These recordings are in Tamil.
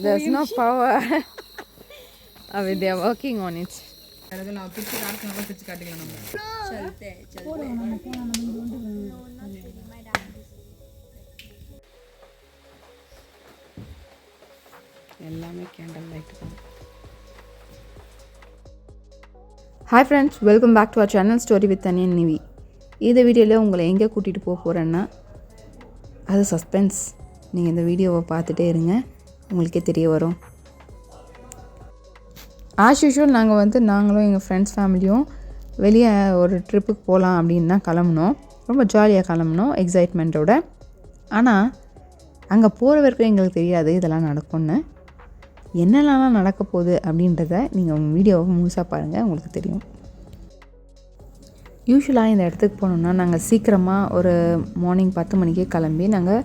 There's no power. I mean, they are working on it. எல்லாமே கேண்டல் லைட் தான். Hi friends, welcome back to our channel story with Thani and Nivi. இந்த வீடியோவில் உங்களை எங்கே கூட்டிகிட்டு போக போகிறேன்னா அது சஸ்பென்ஸ். நீங்கள் இந்த வீடியோவை பார்த்துட்டே இருங்க, உங்களுக்கே தெரிய வரும். ஆஸ் யூஷுவல் நாங்களும் எங்கள் ஃப்ரெண்ட்ஸ் ஃபேமிலியும் வெளியே ஒரு ட்ரிப்புக்கு போகலாம் அப்படின்னு தான் கிளம்புனோம். ரொம்ப ஜாலியாக கிளம்புனோம், எக்ஸைட்மெண்ட்டோட. ஆனால் அங்கே போகிற வரைக்கும் எங்களுக்கு தெரியாது இதெல்லாம் நடக்கும்னு. என்னென்னலாம் நடக்க போகுது அப்படின்றத நீங்கள் உங்கள் வீடியோவை முழுசாக பாருங்கள், உங்களுக்கு தெரியும். யூஸ்வலாக இந்த இடத்துக்கு போனோம்னா நாங்கள் சீக்கிரமாக ஒரு மார்னிங் 10 மணிக்கே கிளம்பி நாங்கள்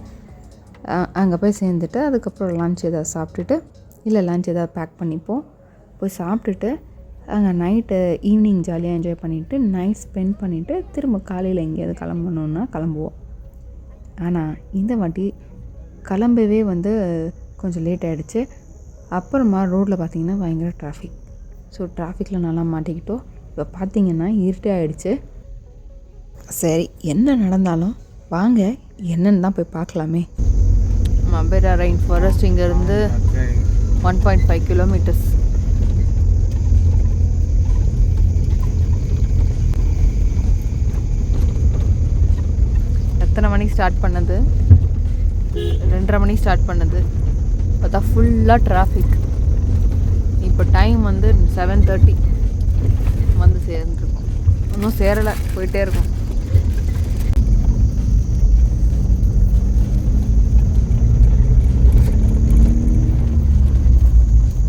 அங்கே போய் சேர்ந்துட்டு அதுக்கப்புறம் லன்ச் ஏதாவது சாப்பிட்டுட்டு இல்லை லன்ச் ஏதாவது பேக் பண்ணிப்போம். போய் சாப்பிட்டுட்டு அங்கே நைட்டு ஈவினிங் ஜாலியாக என்ஜாய் பண்ணிவிட்டு நைட் ஸ்பெண்ட் பண்ணிவிட்டு திரும்ப காலையில் எங்கேயாவது கிளம்பணுன்னா கிளம்புவோம். ஆனால் இந்த வாட்டி கிளம்பவே கொஞ்சம் லேட் ஆகிடுச்சு. அப்புறமா ரோட்டில் பார்த்திங்கன்னா பயங்கர டிராஃபிக். ஸோ டிராஃபிக்கில் நல்லா மாட்டிக்கிட்டோம். இப்போ பார்த்திங்கன்னா இருட்டே ஆகிடுச்சு. சரி, என்ன நடந்தாலும் வாங்க என்னன்னு தான் போய் பார்க்கலாமே. மபேரா ரெயின் ஃபாரஸ்ட் இங்கேருந்து 1.5 கிலோமீட்டர்ஸ். எத்தனை மணிக்கு ஸ்டார்ட் பண்ணது? 2:30 மணிக்கு ஸ்டார்ட் பண்ணது. பார்த்தா ஃபுல்லாக டிராஃபிக். இப்போ டைம் 7:30 சேர்ந்துருக்கும். இன்னும் சேரலை, போயிட்டே இருக்கும்.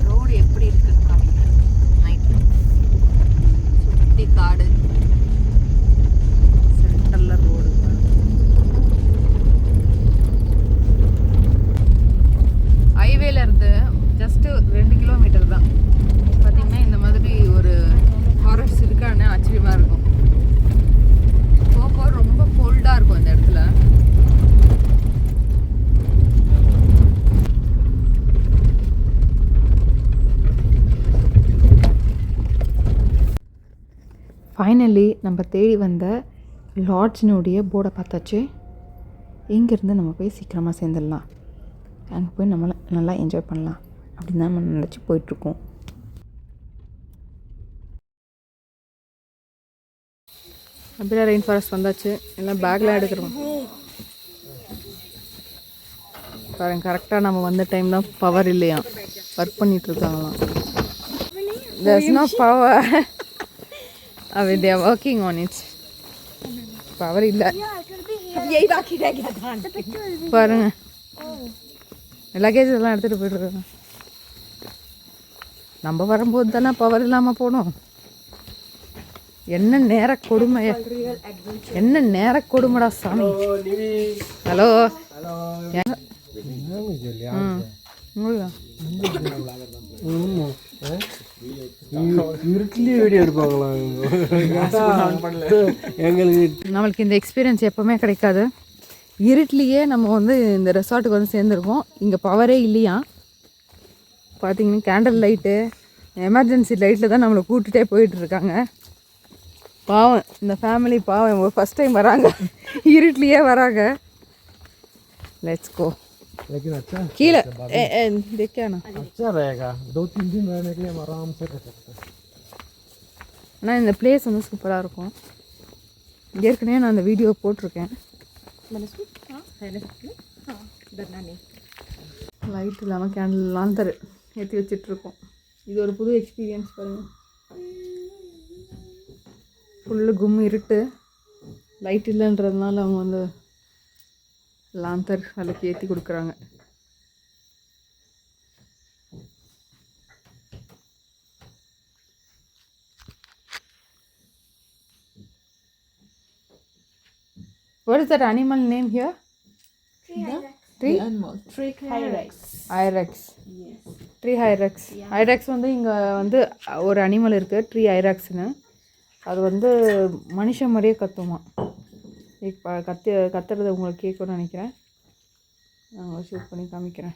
ரோடு எப்படி இருக்குன்னு காமிக்கிறேன். நைட்டு சுற்றி காடு, சென்டரில் ரோடு. ஹைவேல இருந்து ஜஸ்ட்டு 2 கிலோமீட்டர் தான். பார்த்திங்கன்னா இந்த மாதிரி ஒரு ஃபாரஸ்ட் இருக்கான்னு ஆச்சரியமாக இருக்கும். போக ரொம்ப கோல்டாக இருக்கும் இந்த இடத்துல. ஃபைனலி நம்ம தேடி வந்த லாட்ஜினுடைய போர்டை பார்த்தாச்சு. இங்கேருந்து நம்ம போய் சீக்கிரமாக சேர்ந்துடலாம், அங்கே போய் நம்மளை நல்லா என்ஜாய் பண்ணலாம் அப்படின்னு தான் நம்ம நினச்சி போயிட்டுருக்கோம். அப்படியே ரெயின் ஃபாரஸ்ட் வந்தாச்சு. எல்லாம் பேக்கில் எடுக்கிறோம். பாருங்க, கரெக்டாக நம்ம வந்த டைம் தான் பவர் இல்லையா, ஒர்க் பண்ணிகிட்ருக்காங்களாம். there's no power. they are working on it. Power இல்லை பாருங்க. லக்கேஜ் எல்லாம் எடுத்துகிட்டு போய்ட்டுருக்காங்க. நம்ம வரும்போது தானே பவர் இல்லாமல் போனோம். என்ன நேர கொடுமை, என்ன நேர கொடுமைடா சாமி. ஹலோ, நம்மளுக்கு இந்த எக்ஸ்பீரியன்ஸ் எப்பவுமே கிடைக்காது. இருட்டிலேயே நம்ம இந்த ரெசார்ட்டுக்கு சேர்ந்துருக்கோம். இங்கே பவரே இல்லையா. பார்த்தீங்கன்னா கேண்டில் லைட்டு, எமர்ஜென்சி லைட்டில் தான் நம்மளை கூட்டிகிட்டே போயிட்டுருக்காங்க. பாவம் இந்த ஃபேமிலி, பாவம் ஃபஸ்ட் டைம் வராங்க, இருட்டிலேயே வராங்க. Let's go. கீழே ஆனால் இந்த பிளேஸ் சூப்பராக இருக்கும். ஏற்கனவே நான் அந்த வீடியோ போட்டிருக்கேன். லைட் இல்லாமல் கேண்டில்லாம் ஏற்றி வச்சிட்ருக்கோம். இது ஒரு புது எக்ஸ்பீரியன்ஸ் பாருங்கள். ஃபுல்லு கும் இருட்டு, லைட் இல்லைன்றதுனால அவங்க லாந்தர் விளக்கு ஏற்றி கொடுக்குறாங்க. What is that animal name here? Tree animal. Tree hyrax. Hyrax. Yes. Tree hyrax. Yeah. Hyrax இங்கே ஒரு அனிமல் இருக்குது, ட்ரீ ஐராக்ஸ்னு. அது மனுஷன் மாதிரியே கத்துமா. இப்போ கத்துறது உங்களுக்கு கேட்கணும்னு நினைக்கிறேன். நான் ஷூட் பண்ணி காமிக்கிறேன்.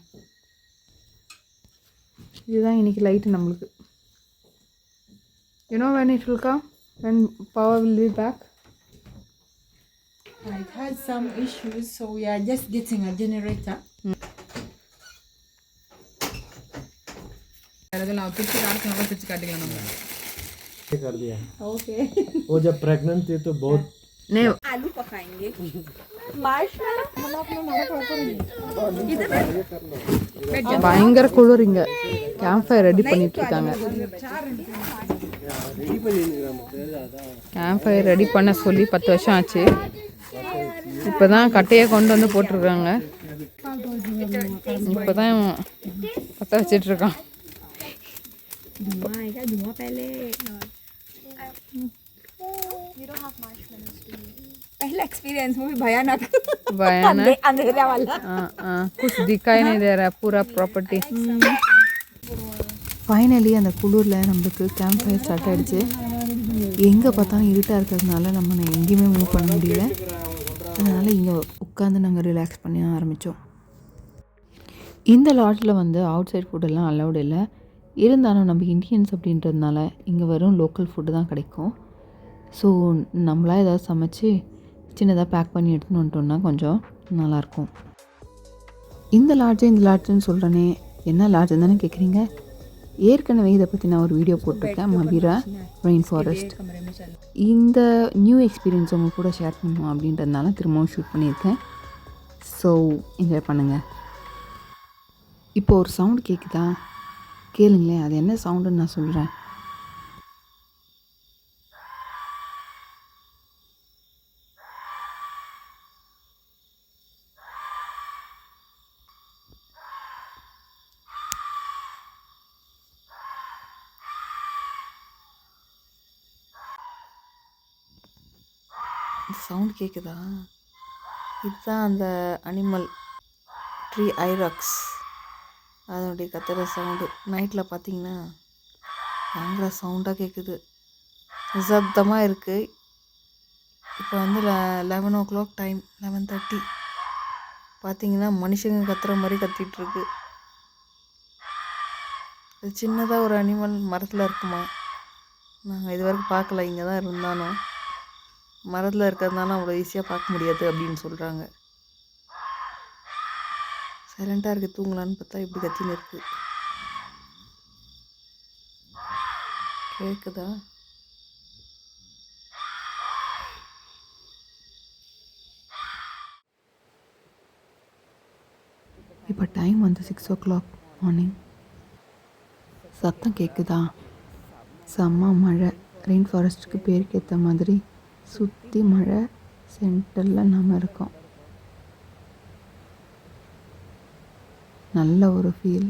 இதுதான் இன்றைக்கி லைட்டு நம்மளுக்கு. You know when it will come? When power will be back? It has some issues, so we are just getting a generator. कर दिया. Okay. वो जब प्रेग्नेंट थी तो बहुत नहीं आलू पकाएंगे. मार्शमेलो हम अपने मारा பயங்கர குளிர் இங்கே. கேம்ப் ஃபயர் ரெடி பண்ணிட்டு இருக்காங்க. கேம்ப் ஃபயர் ரெடி பண்ண சொல்லி 10 வருஷம் ஆச்சு. இப்போ தான் கட்டையை கொண்டு வந்து போட்டிருக்காங்க. இப்போ தான் பற்ற வச்சிட்ருக்கான். पहला एक्सपीरियंस वो भी भयानक भयानक अंधेरा वाला. कुछ दिखाई नहीं दे रहा पूरा प्रॉपर्टी. ஃபைனலி அந்த குளிரில் நம்மளுக்கு கேம்ப் ஃபயர் ஸ்டார்ட் ஆகிடுச்சு. எங்கே பார்த்தாலும் இருட்டாக இருக்கிறதுனால நம்ம எங்கேயுமே மூவ் பண்ண முடியல. அதனால் இங்கே உட்காந்து நாங்கள் ரிலாக்ஸ் பண்ண ஆரம்பித்தோம். இந்த லாட்ஜில் வந்து அவுட் சைட் ஃபுட்டெல்லாம் அலௌடு இல்லை. இருந்தாலும் நம்ம இந்தியன்ஸ் அப்படின்றதுனால இங்கே வெறும் லோக்கல் ஃபுட்டு தான் கிடைக்கும். ஸோ நம்மளாக ஏதாவது சமைச்சு சின்னதாக பேக் பண்ணி எடுத்துன்னு வந்துட்டோம்னா கொஞ்சம் நல்லாயிருக்கும். இந்த லாட்ஜுன்னு சொல்கிறேனே, என்ன லாட்ஜுன்னு தானே கேட்குறீங்க? ஏற்கனவே இதை பற்றி நான் ஒரு வீடியோ போட்டிருக்கேன், மபிரா ரெயின் ஃபாரஸ்ட். இந்த நியூ எக்ஸ்பீரியன்ஸ் உங்கள் கூட ஷேர் பண்ணணும் அப்படின்றதுனால திரும்பவும் ஷூட் பண்ணியிருக்கேன். ஸோ என்ஜாய் பண்ணுங்கள். இப்போ ஒரு சவுண்ட் கேட்குதா? கேளுங்களேன், அது என்ன சவுண்டுன்னு நான் சொல்கிறேன். சவுண்ட் கேட்குதா? இதுதான் அந்த அனிமல் ட்ரீ ஐராக்ஸ், அதனுடைய கத்துற சவுண்டு. நைட்டில் பார்த்தீங்கன்னா பயங்கர சவுண்டாக கேட்குது, நிசப்தமாக இருக்குது. இப்போ வந்து 11 o'clock டைம், 11:30. பார்த்தீங்கன்னா மனுஷங்க கத்துற மாதிரி கத்திகிட்ருக்கு. இது சின்னதாக ஒரு அனிமல் மரத்தில் இருக்குமா. நாங்கள் இது வரைக்கும் பார்க்கல, இங்கே தான் இருந்தாலும் மரத்தில் இருக்கிறதுனால அவ்வளோ ஈஸியாக பார்க்க முடியாது அப்படின்னு சொல்கிறாங்க. சைலண்ட்டாக இருக்குது, தூங்கலான்னு பார்த்தா இப்படி கத்தின்னு இருக்குது. கேட்குதா? இப்போ டைம் வந்து 6 o'clock மார்னிங். சத்தம் கேட்குதா? செம்ம மழை. ரெயின் ஃபாரஸ்ட்டுக்கு பேருக்கு ஏற்ற மாதிரி சுற்றி மழை, சென்டரில் நம்ம இருக்கோம். நல்ல ஒரு ஃபீல்.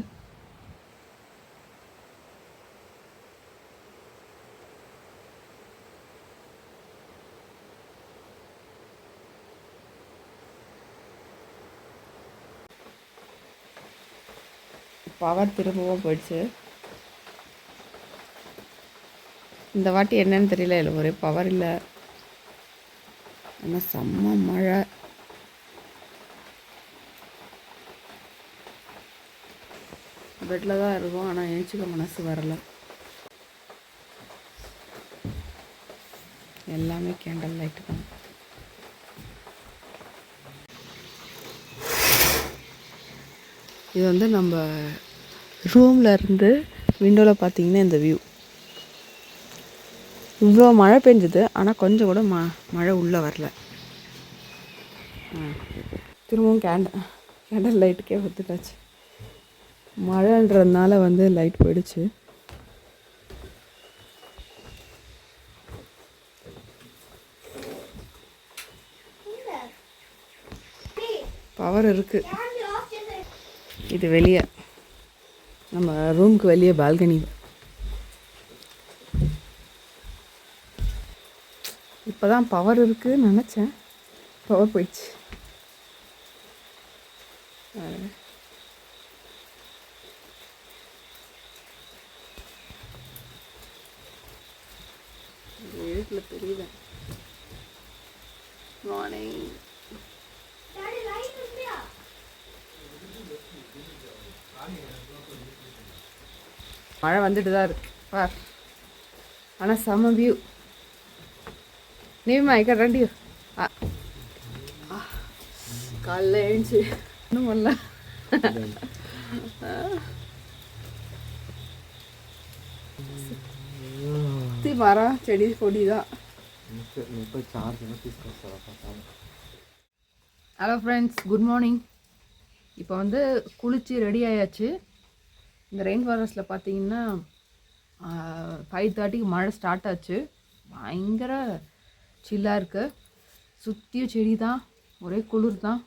பவர் திரும்பவும் போயிடுச்சு. இந்த வாட்டி என்னன்னு தெரியல, இல்லை ஒரே பவர் இல்லை. ஆனால் செம்ம மழை. பெட்டில் தான் இருக்கும், ஆனால் ஏஞ்சிக்க மனசு வரலை. எல்லாமே கேண்டல் லைட்டு தான். இது வந்து நம்ம ரூமில் இருந்து விண்டோவில் பார்த்தீங்கன்னா இந்த வியூ. இவ்வளோ மழை பெஞ்சுது, ஆனால் கொஞ்சம் கூட மழை உள்ளே வரல. திரும்பவும் கேண்டல் லைட்டுக்கே ஒத்துட்டாச்சு. மழைன்றதுனால வந்து லைட் போயிடுச்சு. பவர் இருக்குது. இது வெளியே நம்ம ரூமுக்கு வெளியே பால்கனி. இப்போ தான் பவர் இருக்குதுன்னு நினச்சேன், பவர் போயிடுச்சு. வீட்டில் தெரியல. மார்னிங் மழை வந்துட்டு தான் இருக்கு பார். ஆனால் செம்ம வியூ. நீமா இக்க ரெண்டு காலைல எழுந்துச்சு இன்னும் வரல. சுற்றி மரம் செடி கொடி தான். Hello friends, good morning. இப்போ வந்து குளிச்சு ரெடி ஆயாச்சு. இந்த ரெயின் ஃபாரஸ்ட்டில் பார்த்தீங்கன்னா 5:30க்கு மழை ஸ்டார்ட் ஆச்சு. பயங்கர சில்லாக இருக்குது. சுற்றியும் செடி தான், ஒரே குளிர் தான்.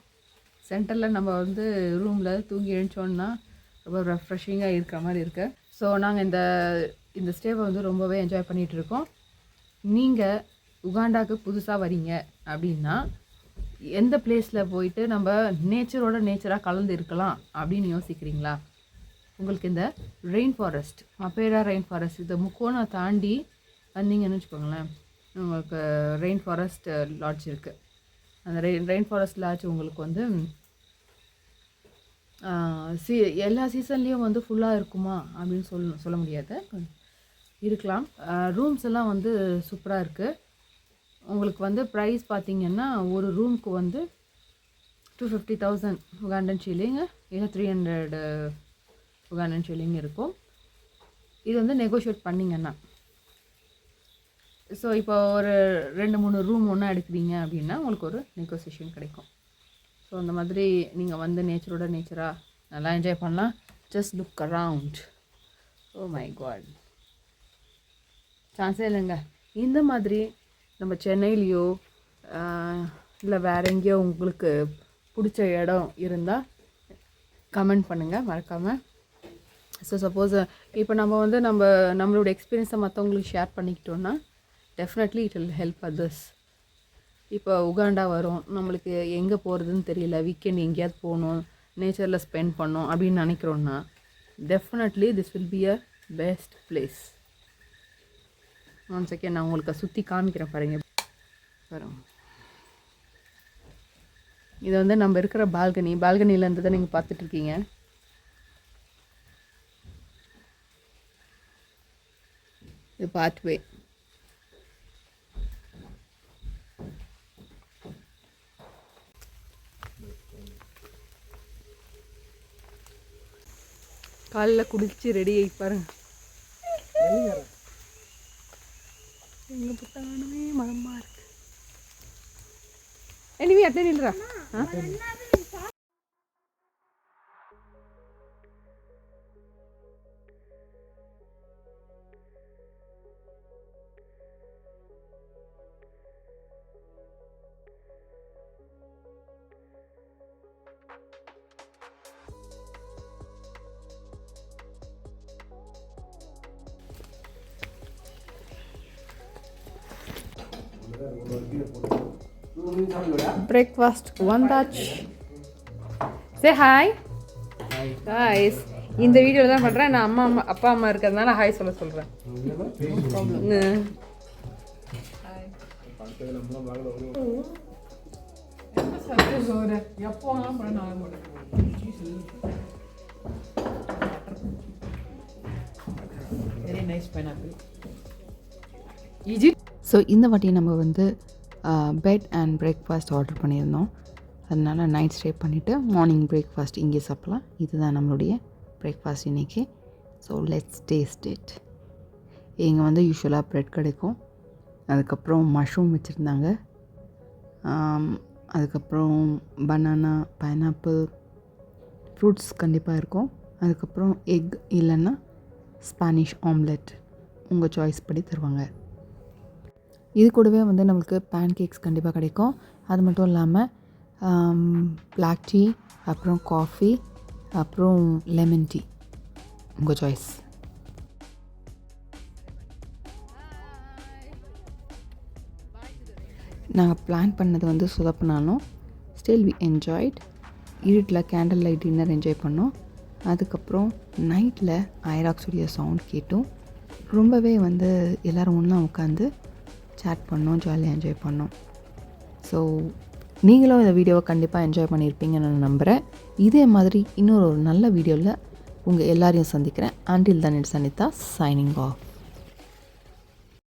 சென்டரில் நம்ம வந்து ரூமில் தூங்கி எழுந்தோன்னா ரொம்ப ரெஃப்ரெஷிங்காக இருக்கிற மாதிரி இருக்குது. ஸோ நாங்கள் இந்த ஸ்டேவை வந்து ரொம்பவே என்ஜாய் பண்ணிகிட்டு இருக்கோம். நீங்கள் உகாண்டாவுக்கு புதுசாக வரீங்க அப்படின்னா எந்த பிளேஸில் போயிட்டு நம்ம நேச்சராக கலந்து இருக்கலாம் அப்படின்னு யோசிக்கிறீங்களா? உங்களுக்கு இந்த ரெயின் ஃபாரஸ்ட், மப்பேரா ரெயின் ஃபாரஸ்ட், இந்த முக்கோணை தாண்டி வந்தீங்கன்னு வச்சுக்கோங்களேன், உங்களுக்கு ரெயின் ஃபாரஸ்ட் லாட்ஜ் இருக்குது. அந்த ரெயின் ஃபாரஸ்ட் லாட்ஜ் உங்களுக்கு வந்து எல்லா சீசன்லேயும் வந்து ஃபுல்லாக இருக்குமா அப்படின்னு சொல்ல முடியாது, இருக்கலாம். ரூம்ஸ் எல்லாம் வந்து சூப்பராக இருக்குது. உங்களுக்கு வந்து ப்ரைஸ் பார்த்திங்கன்னா ஒரு ரூமுக்கு வந்து 250,000 உகாண்டன் ஷில்லிங்கு இல்லை 300 உகாண்டன் ஷில்லிங் இருக்கும். இது வந்து நெகோஷியேட் பண்ணிங்கன்னா. ஸோ இப்போ ஒரு 2-3 ரூம் ஒன்றா எடுக்கிறீங்க அப்படின்னா உங்களுக்கு ஒரு நெகோசியேஷன் கிடைக்கும். ஸோ அந்த மாதிரி நீங்கள் வந்து நேச்சராக நல்லா என்ஜாய் பண்ணலாம். Just look around. Oh my God, சான்ஸே இல்லைங்க. இந்த மாதிரி நம்ம சென்னையிலையோ இல்லை வேறு எங்கேயோ உங்களுக்கு பிடிச்ச இடம் இருந்தால் கமெண்ட் பண்ணுங்கள் மறக்காமல். ஸோ சப்போஸ் இப்போ நம்ம வந்து நம்மளோட எக்ஸ்பீரியன்ஸை மற்றவங்களுக்கு ஷேர் பண்ணிக்கிட்டோன்னா definitely it will help others. இப்போ உகாண்டா வரும், நம்மளுக்கு எங்கே போகிறதுன்னு தெரியல, வீக்கெண்ட் எங்கேயாவது போகணும், நேச்சரில் ஸ்பெண்ட் பண்ணோம் அப்படின்னு நினைக்கிறோன்னா definitely this will be a best place. One second நான் உங்களுக்கு சுற்றி காமிக்கிறேன் பாருங்க. இது வந்து நம்ம இருக்கிற பால்கனிலேருந்து தான் நீங்கள் பார்த்துட்ருக்கீங்க. இது பாத்வே. காலையில் குடிச்சு ரெடி ஆகி பாருங்க. எங்கே பார்த்தாலுமே மரமாக இருக்கு. நீ அட்லே நில்றா. பிரேக்ஃபாஸ்ட் வந்தாச்சு. Say hi guys. இந்த வீடியோவில் தான் பண்ணுறேன். நான் அப்பா அம்மா இருக்கிறதுனால ஹாய் சொல்கிறேன். Very nice pineapple. ஸோ இந்த வாட்டி நம்ம வந்து பெட் அண்ட் பிரேக்ஃபாஸ்ட் ஆர்டர் பண்ணியிருந்தோம். அதனால் நைட் ஸ்டே பண்ணிவிட்டு மார்னிங் பிரேக்ஃபாஸ்ட் இங்கே சாப்பிட்லாம். இதுதான் நம்மளுடைய பிரேக்ஃபாஸ்ட் இன்றைக்கி. So let's taste it. இங்கே வந்து யூஸ்வலாக ப்ரெட் கிடைக்கும், அதுக்கப்புறம் மஷ்ரூம் வச்சுருந்தாங்க, அதுக்கப்புறம் பனானா, பைனாப்பிள், ஃப்ரூட்ஸ் கண்டிப்பாக இருக்கும், அதுக்கப்புறம் எக் இல்லைன்னா ஸ்பானிஷ் ஆம்லெட் உங்கள் சாய்ஸ் படி தருவாங்க. இது கூடவே வந்து நம்மளுக்கு பேன் கேக்ஸ் கண்டிப்பாக கிடைக்கும். அது மட்டும் இல்லாமல் பிளாக் டீ, அப்புறம் காஃபி, அப்புறம் லெமன் டீ உங்கள் சாய்ஸ். நாங்கள் பிளான் பண்ணது வந்து சொதப்பினாலும் ஸ்டில் வி என்ஜாய்ட். இருட்டில் கேண்டில் லைட் டின்னர் என்ஜாய் பண்ணோம். அதுக்கப்புறம் நைட்டில் ஐராக்ஸுடைய சவுண்ட் கேட்டும் ரொம்பவே வந்து எல்லோரும் ஒன்றா உட்காந்து சேட் பண்ணோம், ஜாலியாக என்ஜாய் பண்ணோம். ஸோ நீங்களும் இந்த வீடியோவை கண்டிப்பாக என்ஜாய் பண்ணியிருப்பீங்கன்னு நான் நம்புகிறேன். இதே மாதிரி இன்னொரு நல்ல வீடியோவில் உங்கள் எல்லாரையும் சந்திக்கிறேன். until then it's Anita signing off.